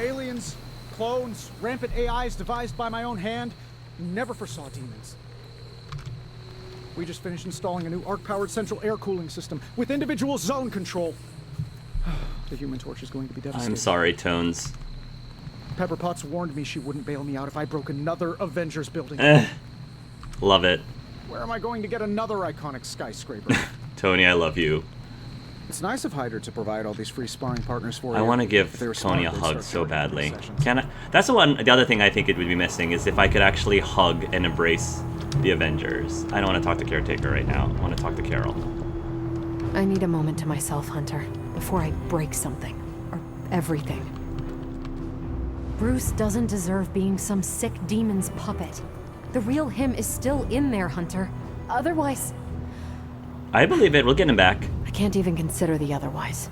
Aliens, clones, rampant AIs devised by my own hand. Never foresaw demons. We just finished installing a new arc-powered central air cooling system with individual zone control. The Human Torch is going to be devastated. I'm sorry, Tones. Pepper Potts warned me she wouldn't bail me out if I broke another Avengers building. Love it. Where am I going to get another iconic skyscraper? Tony, I love you. It's nice of Hydra to provide all these free sparring partners for you. I want to give Tony a hug so badly. Can I? That's the other thing I think it would be missing is if I could actually hug and embrace the Avengers. I don't want to talk to Caretaker right now. I want to talk to Carol. I need a moment to myself, Hunter, before I break something. Or everything. Bruce doesn't deserve being some sick demon's puppet. The real him is still in there, Hunter. Otherwise... I believe it. We'll get him back. I can't even consider the otherwise.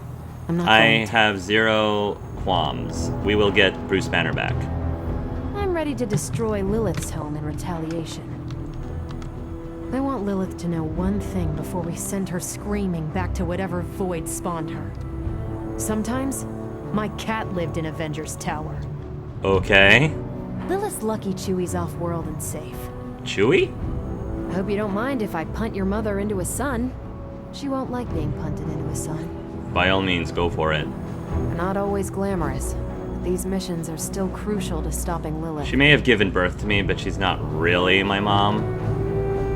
I'm not I going to. have zero qualms. We will get Bruce Banner back. I'm ready to destroy Lilith's home in retaliation. I want Lilith to know one thing before we send her screaming back to whatever void spawned her. Sometimes, my cat lived in Avengers Tower. Okay. Lilith's lucky Chewie's off-world and safe. Chewie? I hope you don't mind if I punt your mother into a sun. She won't like being punted into a sun. By all means, go for it. They're not always glamorous, but these missions are still crucial to stopping Lilith. She may have given birth to me, but she's not really my mom.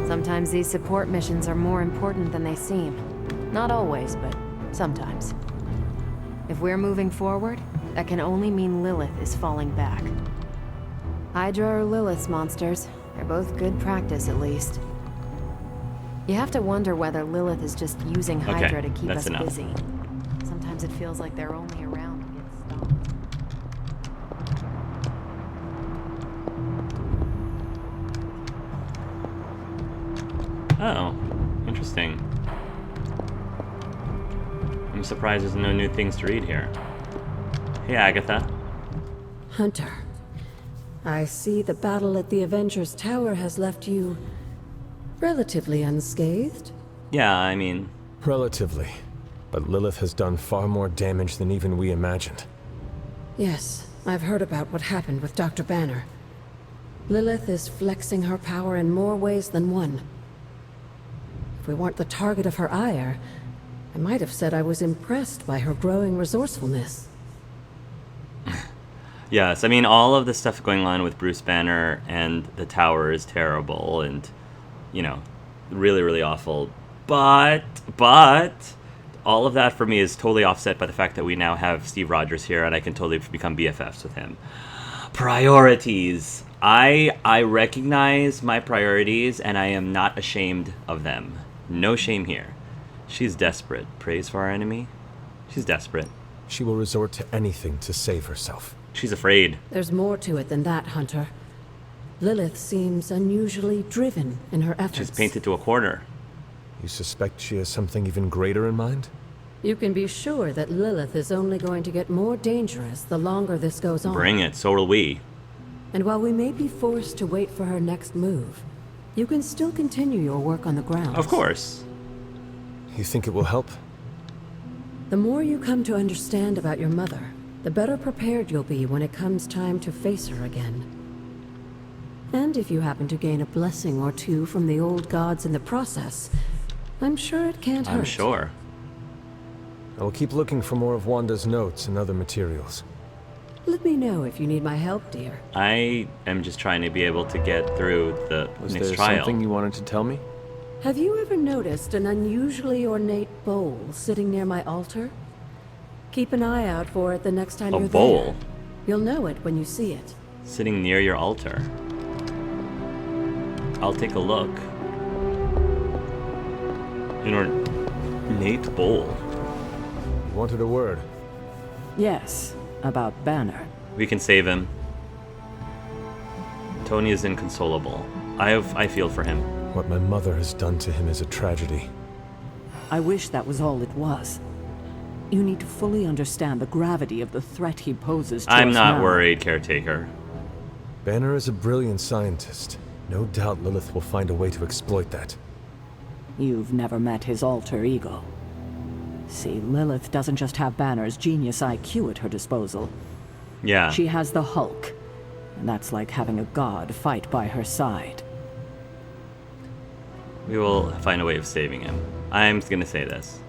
Sometimes these support missions are more important than they seem. Not always, but sometimes. If we're moving forward, that can only mean Lilith is falling back. Hydra or Lilith's monsters, they're both good practice at least. You have to wonder whether Lilith is just using Hydra to keep us busy. Sometimes it feels like they're only around to get stopped. Oh, interesting. I'm surprised there's no new things to read here. Hey, Agatha. Hunter, I see the battle at the Avengers Tower has left you relatively unscathed. Yeah, I mean... Relatively. But Lilith has done far more damage than even we imagined. Yes, I've heard about what happened with Dr. Banner. Lilith is flexing her power in more ways than one. If we weren't the target of her ire, I might have said I was impressed by her growing resourcefulness. Yes, I mean, all of the stuff going on with Bruce Banner and the tower is terrible and, you know, really, really awful. But, all of that for me is totally offset by the fact that we now have Steve Rogers here and I can totally become BFFs with him. Priorities. I recognize my priorities and I am not ashamed of them. No shame here. She's desperate. Praise for our enemy? She's desperate. She will resort to anything to save herself. She's afraid. There's more to it than that, Hunter. Lilith seems unusually driven in her efforts. She's painted to a corner. You suspect she has something even greater in mind? You can be sure that Lilith is only going to get more dangerous the longer this goes on. Bring it, so will we. And while we may be forced to wait for her next move, you can still continue your work on the ground. Of course. You think it will help? The more you come to understand about your mother, the better prepared you'll be when it comes time to face her again. And if you happen to gain a blessing or two from the old gods in the process, I'm sure it can't hurt. I'm sure. I will keep looking for more of Wanda's notes and other materials. Let me know if you need my help, dear. I am just trying to be able to get through the Was next there trial. something you wanted to tell me? Have you ever noticed an unusually ornate bowl sitting near my altar? Keep an eye out for it the next time A you're bowl? there. You'll know it when you see it. Sitting near your altar. I'll take a look. An ornate bowl. You wanted a word. Yes, about Banner. We can save him. Tony is inconsolable. I feel for him. What my mother has done to him is a tragedy. I wish that was all it was. You need to fully understand the gravity of the threat he poses to I'm us not now. worried, Caretaker. Banner is a brilliant scientist. No doubt Lilith will find a way to exploit that. You've never met his alter ego. See, Lilith doesn't just have Banner's genius IQ at her disposal. Yeah. She has the Hulk, and that's like having a god fight by her side. We will find a way of saving him. I'm gonna say this.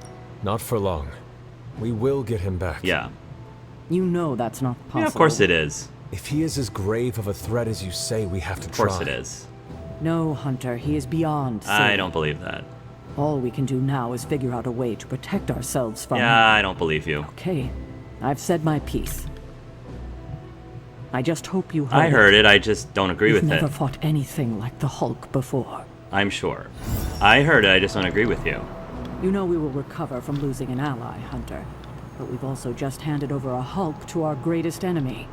Not for long. We will get him back. Yeah. You know that's not possible. Yeah, of course it is. If he is as grave of a threat as you say, we have to try. Of course it is. No, Hunter, he is beyond I saving. don't believe that. All we can do now is figure out a way to protect ourselves from him. Yeah, I don't believe you. Okay, I've said my piece. I just hope you heard I heard it, I just don't agree You've with never it. fought anything like the Hulk before. I'm sure. I heard it, I just don't agree with you. You know we will recover from losing an ally, Hunter. But we've also just handed over a Hulk to our greatest enemy.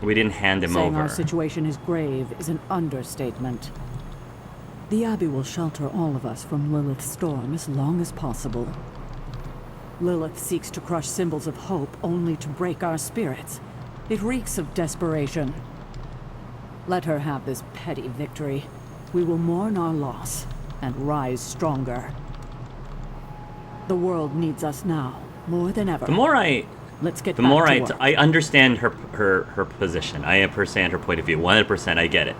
We didn't hand him Saying over. our situation is grave is an understatement. The Abbey will shelter all of us from Lilith's storm as long as possible. Lilith seeks to crush symbols of hope only to break our spirits. It reeks of desperation. Let her have this petty victory. We will mourn our loss and rise stronger. The world needs us now, more than ever. The more I Let's get the back more to I, work. I understand her position. I understand her point of view. 100%, I get it.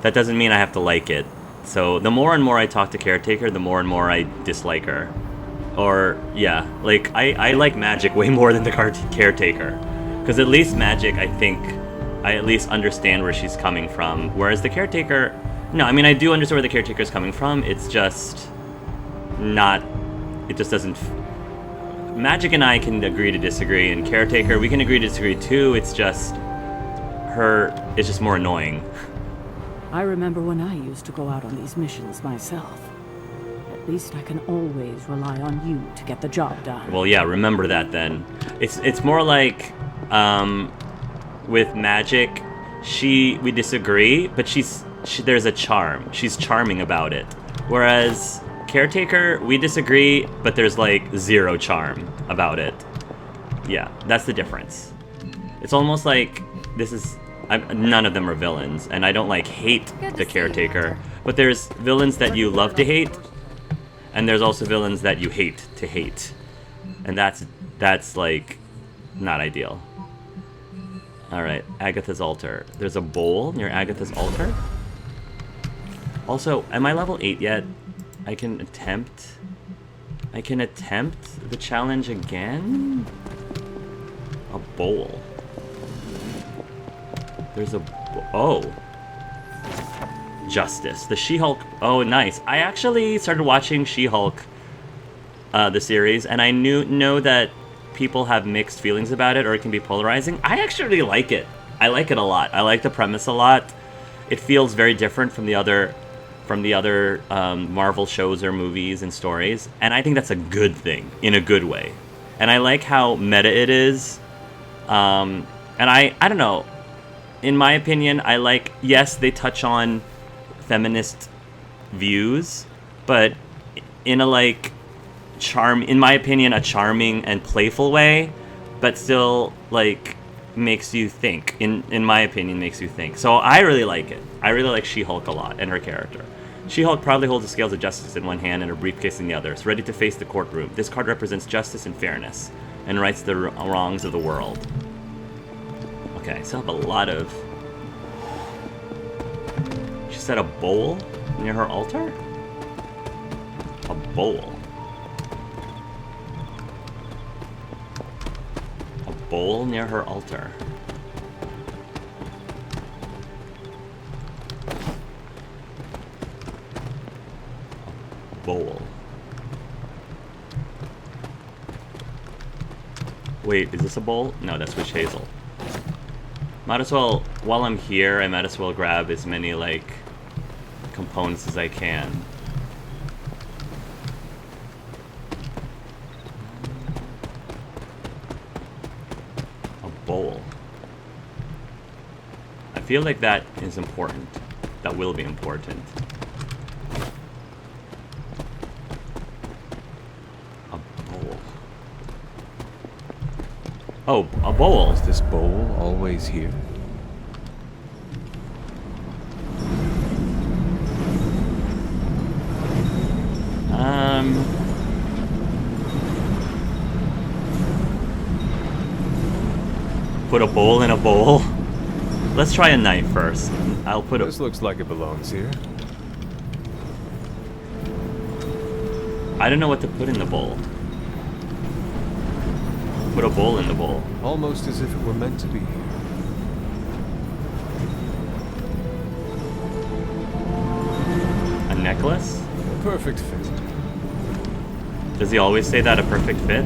That doesn't mean I have to like it. So the more and more I talk to Caretaker, the more and more I dislike her. Or, yeah, like, I like Magic way more than the Caretaker. Because at least Magic, I think, I at least understand where she's coming from. Whereas the Caretaker, no, I mean, I do understand where the Caretaker's coming from. It's just not, it just doesn't... Magic and I can agree to disagree, and Caretaker, we can agree to disagree too. It's just, it's just more annoying. I remember when I used to go out on these missions myself. At least I can always rely on you to get the job done. Well, yeah, remember that then. It's more like, with Magic, we disagree, but there's a charm. She's charming about it. Whereas Caretaker, we disagree, but there's like zero charm about it. Yeah, that's the difference. It's almost like none of them are villains, and I don't like hate the Caretaker, but there's villains that you love to hate, and there's also villains that you hate to hate, and that's like not ideal. All right, Agatha's altar. There's a bowl near Agatha's altar. Also, am I level 8 yet? I can attempt the challenge again? A bowl. There's oh. Justice. The She-Hulk. Oh, nice. I actually started watching She-Hulk, the series, and I know that people have mixed feelings about it, or it can be polarizing. I actually like it. I like it a lot. I like the premise a lot. It feels very different from the other Marvel shows or movies and stories, and I think that's a good thing, in a good way. And I like how meta it is, and I don't know, in my opinion, I like, yes, they touch on feminist views, but in a like in my opinion, a charming and playful way, but still like makes you think, in my opinion, makes you think. So I really like it. I really like She-Hulk a lot and her character. She-Hulk proudly holds the scales of justice in one hand and her briefcase in the other, ready to face the courtroom. This card represents justice and fairness, and rights the wrongs of the world. Okay, I still have a lot of... She said a bowl near her altar? A bowl. A bowl near her altar. Bowl. Wait, is this a bowl? No, that's witch hazel. Might as well, while I'm here, I might as well grab as many, like, components as I can. A bowl. I feel like that is important. That will be important. Oh, a bowl. Is this bowl always here? Put a bowl in a bowl. Let's try a knife first. I'll put a... This looks like it belongs here. I don't know what to put in the bowl. Put a bowl in the bowl. Almost as if it were meant to be here. A necklace? A perfect fit. Does he always say that, a perfect fit?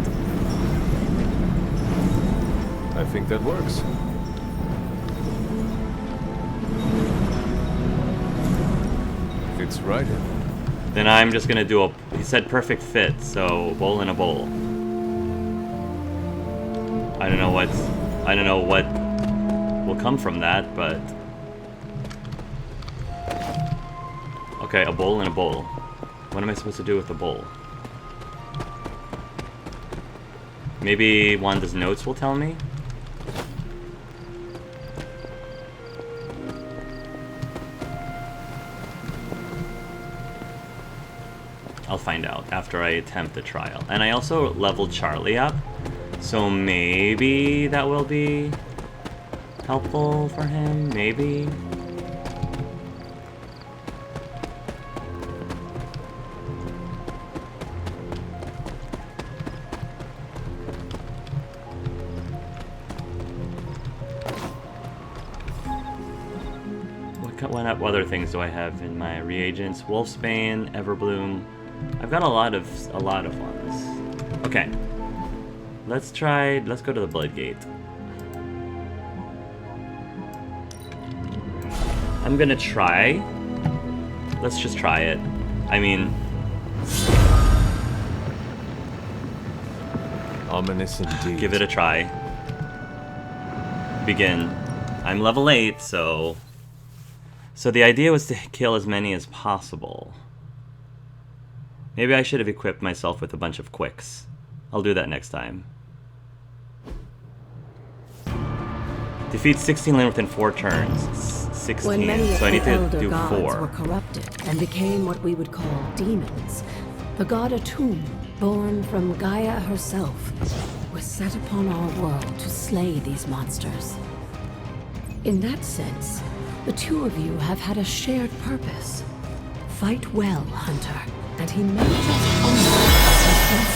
I think that works. Fits right in. Then I'm just gonna do a... He said perfect fit, so bowl in a bowl. I don't know what will come from that, but... Okay, a bowl in a bowl. What am I supposed to do with the bowl? Maybe Wanda's notes will tell me? I'll find out after I attempt the trial. And I also leveled Charlie up, so maybe that will be helpful for him, maybe? What other things do I have in my reagents? Wolfsbane, Everbloom. I've got a lot of ones. Okay. Let's go to the Bloodgate. I'm gonna try. Let's just try it. I mean... Ominous indeed. Give it a try. Begin. I'm level 8, so... So the idea was to kill as many as possible. Maybe I should have equipped myself with a bunch of quicks. I'll do that next time. Defeat 16 Lyn within 4 turns. 16, When many of so I need the to elder do gods 4. were corrupted and became what we would call demons, the god Atum, born from Gaia herself, was set upon our world to slay these monsters. In that sense, the two of you have had a shared purpose. Fight well, Hunter, and he may just honor his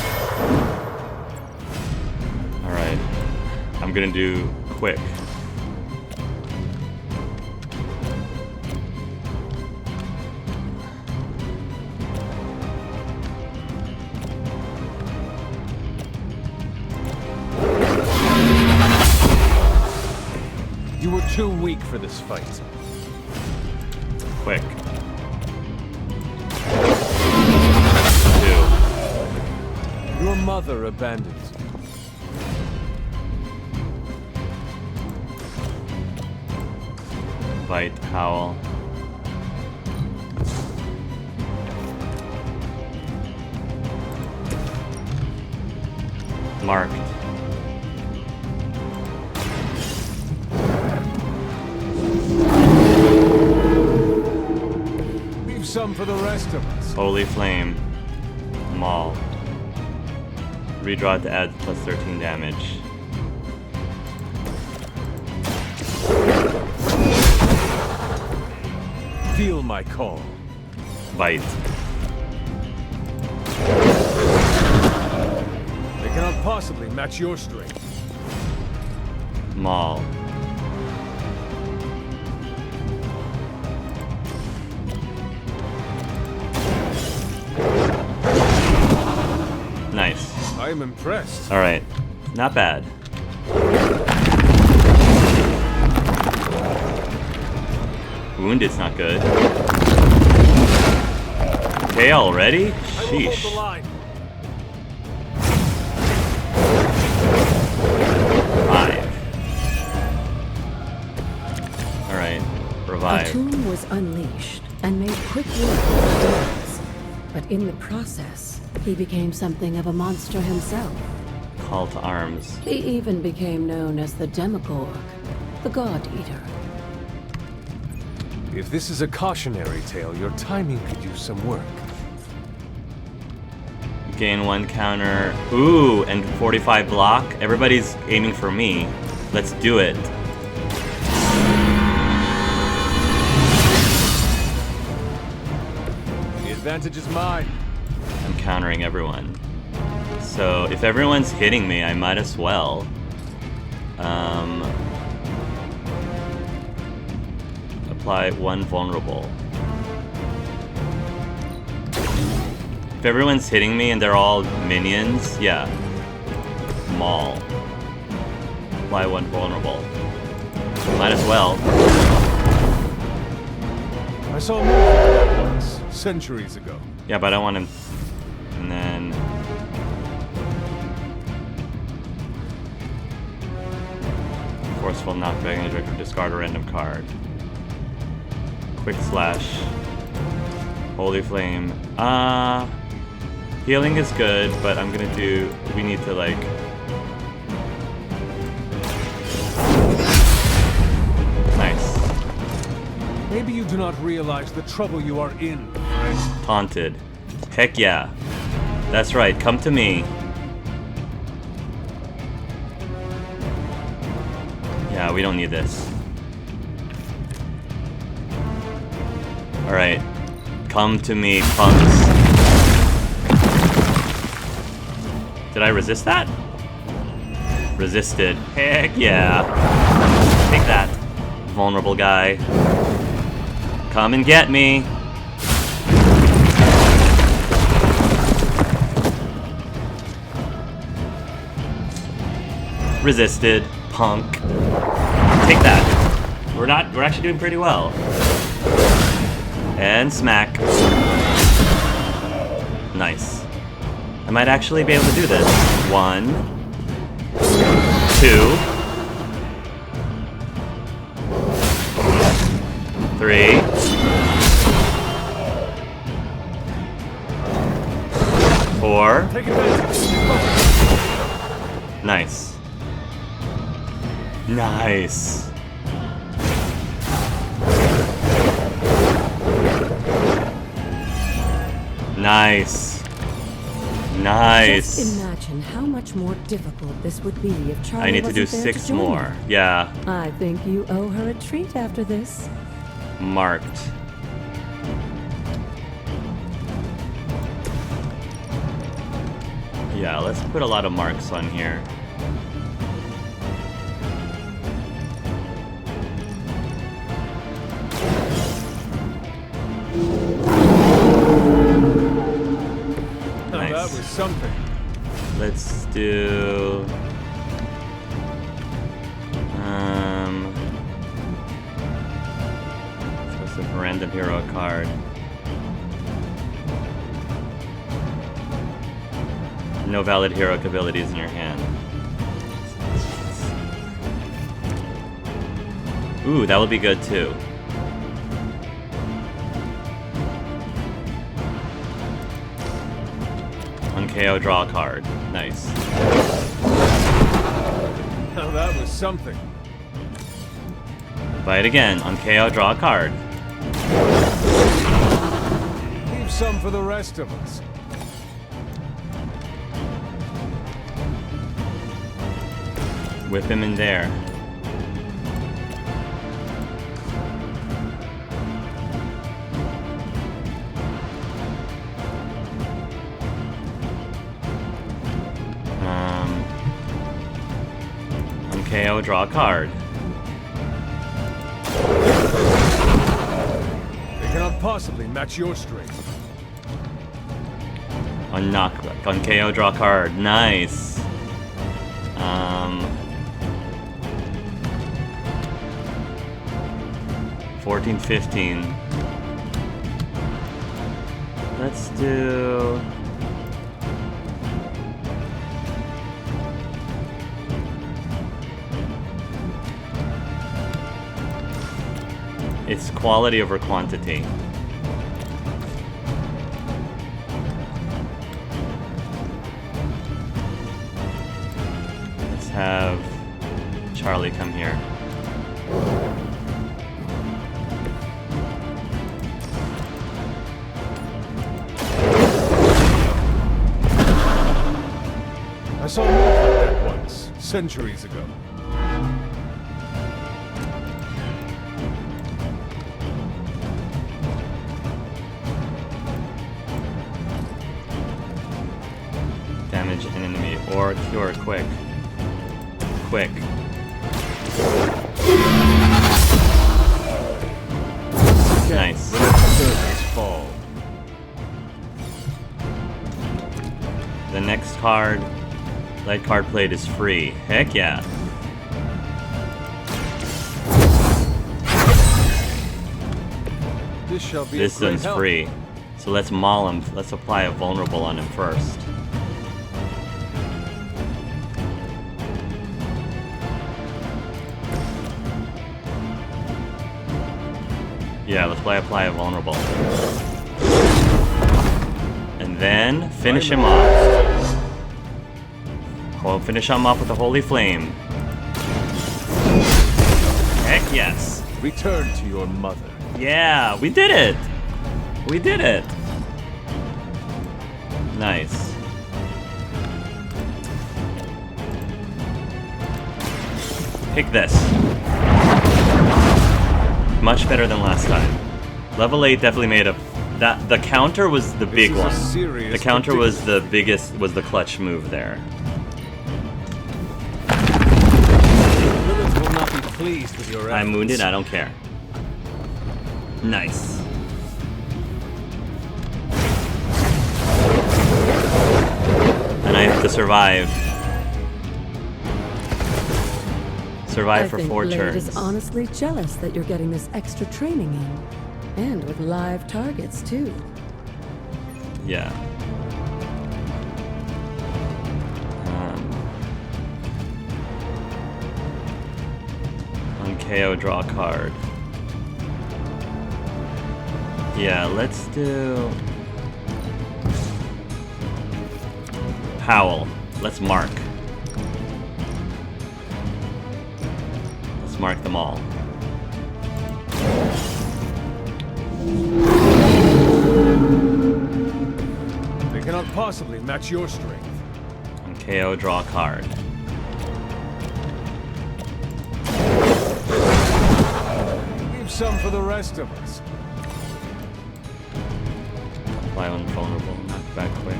Alright. I'm gonna do quick. You were too weak for this fight. Quick. 2. Your mother abandoned you. Bite, howl. Marked. Leave some for the rest of us. Holy Flame. Maul. Redraw it to add plus 13 damage. Feel my call. Bite. They cannot possibly match your strength. Maul. Nice. I am impressed. Alright. Not bad. Wounded's not good. Okay, already? Sheesh. line. 5. Alright. Revive. Atum was unleashed and made quick work of the demons. But in the process, he became something of a monster himself. Call to arms. He even became known as the Demogorg, the God Eater. If this is a cautionary tale, your timing could use some work. Gain 1 counter. Ooh, and 45 block. Everybody's aiming for me. Let's do it. The advantage is mine. I'm countering everyone. So if everyone's hitting me, I might as well. Apply one vulnerable. If everyone's hitting me and they're all minions, yeah. Maul. Apply one vulnerable. Might as well. I saw a movie like that once, centuries ago. Yeah, but I want him. And then. Forceful knockback and directive, discard a random card. Quick slash. Holy flame. Healing is good, but I'm gonna do. We need to like. Nice. Maybe you do not realize the trouble you are in, friend. Taunted. Heck yeah. That's right, come to me. Yeah, we don't need this. Alright. Come to me, punks. Did I resist that? Resisted. Heck yeah. Take that, vulnerable guy. Come and get me. Resisted, punk. Take that. We're actually doing pretty well. And smack. Nice. I might actually be able to do this. 1, 2, 3. 4. Take advantage. Nice. Nice. Nice. Nice. Just imagine how much more difficult this would be if Charlie I need to do wasn't there 6 join more. her. Yeah. I think you owe her a treat after this. Marked. Yeah, let's put a lot of marks on here. Now that was something. Let's do what's a random hero card? No valid heroic abilities in your hand. Ooh, that would be good too. On KO, draw a card. Nice. Now that was something. Fight again. On KO, draw a card. Leave some for the rest of us. Whip him in there. On KO, draw a card. They cannot possibly match your strength. On knockback. On KO, draw a card. Nice. 14, 15. Let's do... It's quality over quantity. Let's have Charlie come here. I saw a movie like that once, centuries ago. Or cure, quick. Quick. Nice. Servants fall. The next card, light card played, is free. Heck yeah. This shall be This a great one's help. free. So let's maul him. Let's apply a vulnerable on him first. Yeah, let's apply a vulnerable. And then finish him off. We'll finish him off with a holy flame. Heck yes. Return to your mother. Yeah, we did it! We did it! Nice. Pick this. Much better than last time. Level 8 definitely made a... The counter was the big is a one. serious The counter was predicament. the biggest, was the clutch move there. Lilith will not be pleased with your I'm efforts. wounded, I don't care. Nice. And I have to survive. Survive for I think 4 Blade turns. is honestly jealous that you're getting this extra training in. And with live targets, too. Yeah. On KO, draw a card. Yeah, let's do... Howl. Let's mark. Let's mark them all. They cannot possibly match your strength. On KO, draw a card. Leave some for the rest of us. Apply one vulnerable, knock back quick.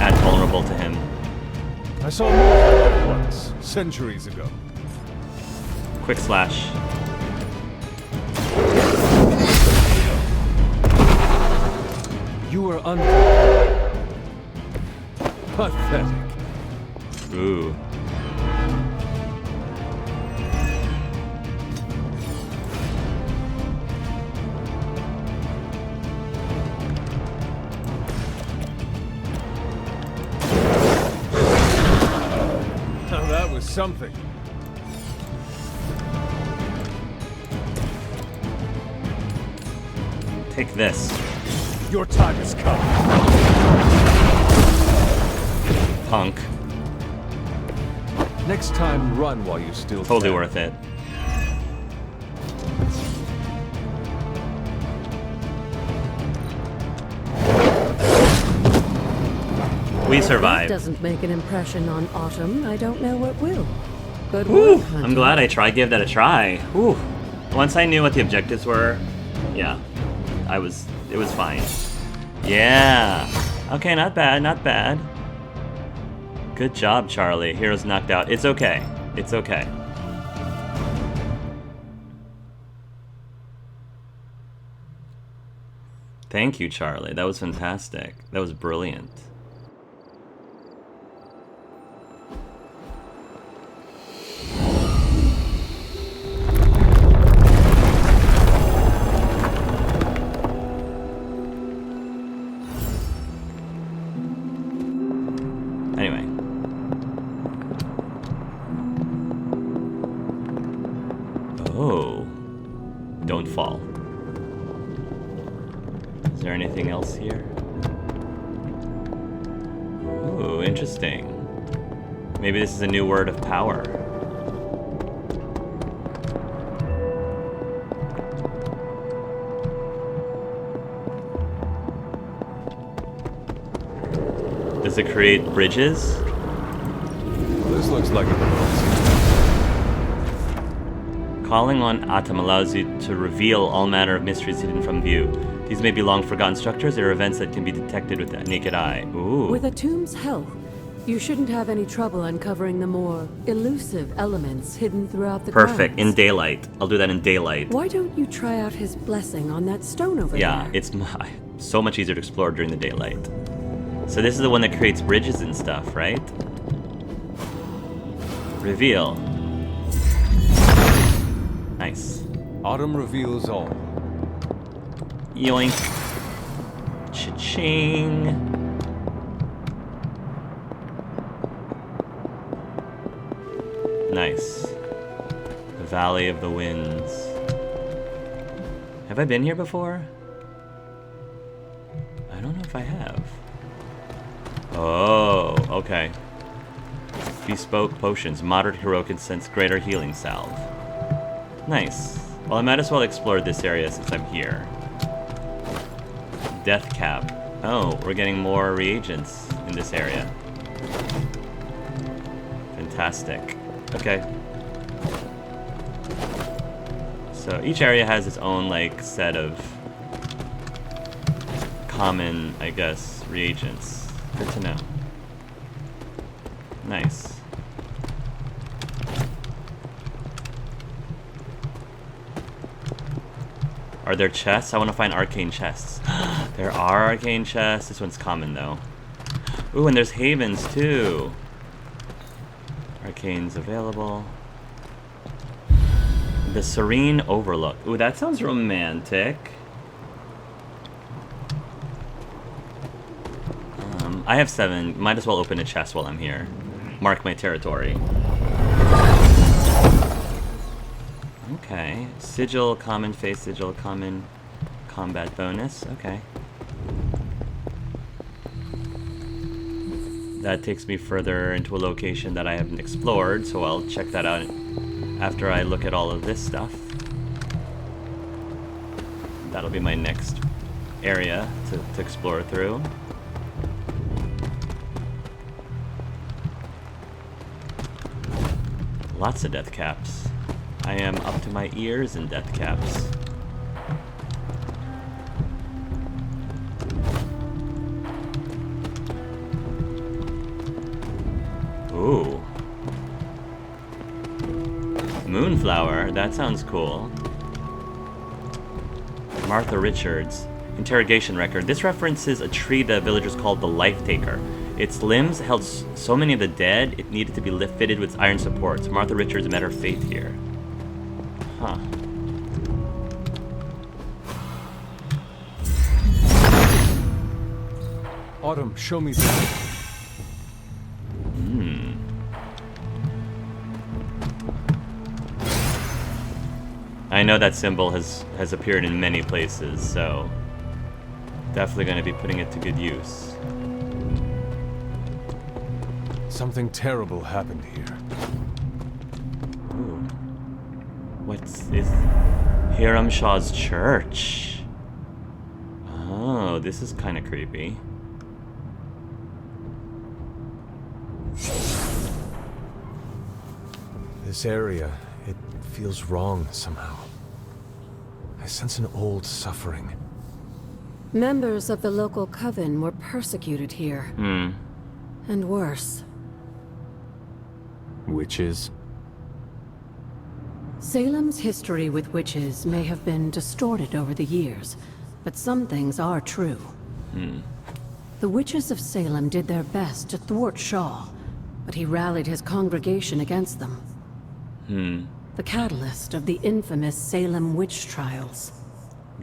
Add vulnerable to him. I saw more once, centuries ago. Quick slash. You were unprepared. Pathetic. Ooh. Now that was something. Take this. Your time has come. Punk. Next time, run while you still Totally can. worth it. We If survived. doesn't make an impression on Autumn, I don't know what will. Good Woo! work, I'm Hunter. glad I gave that a try. Woo. Once I knew what the objectives were, yeah, it was fine. Yeah. Okay, not bad, not bad. Good job, Charlie. Hero's knocked out. It's okay. It's okay. Thank you, Charlie. That was fantastic. That was brilliant. Anyway. Oh. Don't fall. Is there anything else here? Ooh, interesting. Maybe this is a new word of power. Does it create bridges? Well, this looks like an emergency. Calling on Atom allows you to reveal all manner of mysteries hidden from view. These may be long-forgotten structures or events that can be detected with the naked eye. Ooh. With a tomb's help, you shouldn't have any trouble uncovering the more elusive elements hidden throughout the Perfect. In grounds. daylight. I'll do that in daylight. Why don't you try out his blessing on that stone over Yeah, there? it's so much easier to explore during the daylight. So this is the one that creates bridges and stuff, right? Reveal. Nice. Autumn reveals all. Yoink. Cha-ching. Nice. The Valley of the Winds. Have I been here before? I don't know if I have. Oh, okay. Bespoke potions. Moderate heroic and sense greater healing salve. Nice. Well, I might as well explore this area since I'm here. Death cap. Oh, we're getting more reagents in this area. Fantastic. Okay. So each area has its own, like, set of common, I guess, reagents. Good to know. Nice. Are there chests? I want to find arcane chests. There are arcane chests. This one's common, though. Ooh, and there's havens, too. Arcane's available. The Serene Overlook. Ooh, that sounds romantic. I have 7. Might as well open a chest while I'm here. Mark my territory. Okay. Sigil, common face sigil, common combat bonus. Okay. That takes me further into a location that I haven't explored, so I'll check that out after I look at all of this stuff. That'll be my next area to explore through. Lots of death caps. I am up to my ears in death caps. Ooh. Moonflower, that sounds cool. Martha Richards. Interrogation record. This references a tree the villagers called the Life Taker. Its limbs held so many of the dead, it needed to be fitted with iron supports. Martha Richards met her fate here. Huh. Autumn, show me that. I know that symbol has appeared in many places, so definitely going to be putting it to good use. Something terrible happened here. Ooh. What's this? Hiram Shaw's church. Oh, this is kind of creepy. This area, it feels wrong somehow. I sense an old suffering. Members of the local coven were persecuted here. And worse. Witches? Salem's history with witches may have been distorted over the years, but some things are true. The witches of Salem did their best to thwart Shaw, but he rallied his congregation against them. The catalyst of the infamous Salem witch trials.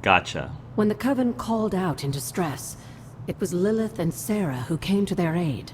Gotcha. When the coven called out in distress, it was Lilith and Sarah who came to their aid.